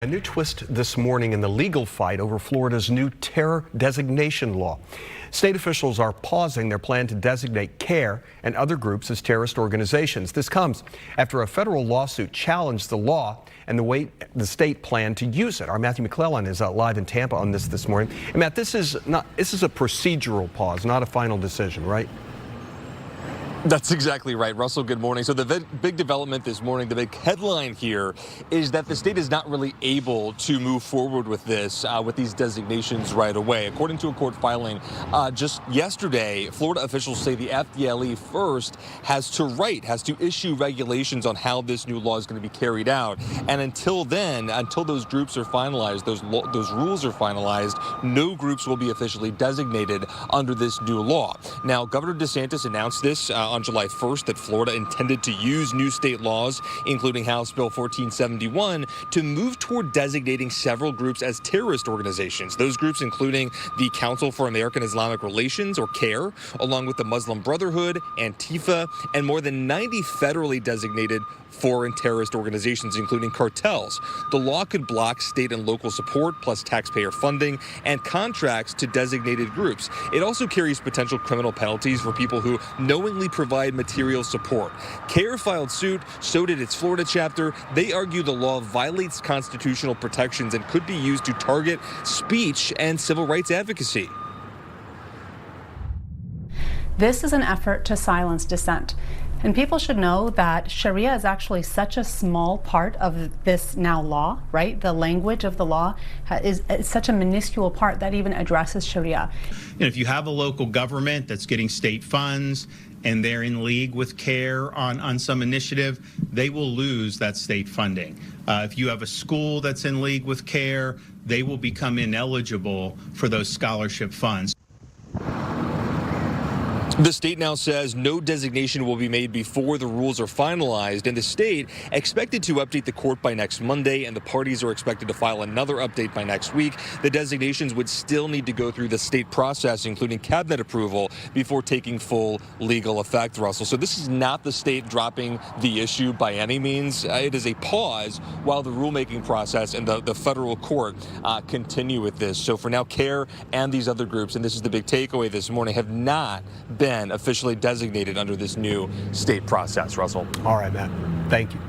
A new twist this morning in the legal fight over Florida's new terror designation law. State officials are pausing their plan to designate CAIR and other groups as terrorist organizations. This comes after a federal lawsuit challenged the law and the way the state planned to use it. Our Matthew McClellan is live in Tampa on this morning. And Matt, this is a procedural pause, not a final decision, right? That's exactly right, Russell. Good morning. So the big development this morning, the big headline here is that the state is not really able to move forward with this, with these designations right away. According to a court filing just yesterday, Florida officials say the FDLE first has to issue regulations on how this new law is going to be carried out. And until then, until those groups are finalized, those rules are finalized, no groups will be officially designated under this new law. Now, Governor DeSantis announced this on July 1st that Florida intended to use new state laws, including House Bill 1471, to move toward designating several groups as terrorist organizations. Those groups including the Council for American Islamic Relations, or CAIR, along with the Muslim Brotherhood, Antifa, and more than 90 federally designated foreign terrorist organizations, including cartels. The law could block state and local support, plus taxpayer funding and contracts to designated groups. It also carries potential criminal penalties for people who knowingly provide material support. CAIR filed suit, so did its Florida chapter. They argue the law violates constitutional protections and could be used to target speech and civil rights advocacy. This is an effort to silence dissent. And people should know that Sharia is actually such a small part of this now law, right? The language of the law is such a minuscule part that even addresses Sharia. And if you have a local government that's getting state funds and they're in league with CAIR on some initiative, they will lose that state funding. If you have a school that's in league with CAIR, they will become ineligible for those scholarship funds. The state now says no designation will be made before the rules are finalized, and the state expected to update the court by next Monday, and the parties are expected to file another update by next week. The designations would still need to go through the state process, including cabinet approval, before taking full legal effect, Russell. So this is not the state dropping the issue by any means. It is a pause while the rulemaking process and the federal court continue with this. So for now, CAIR and these other groups, and this is the big takeaway this morning, have not been officially designated under this new state process, Russell. All right, Matt. Thank you.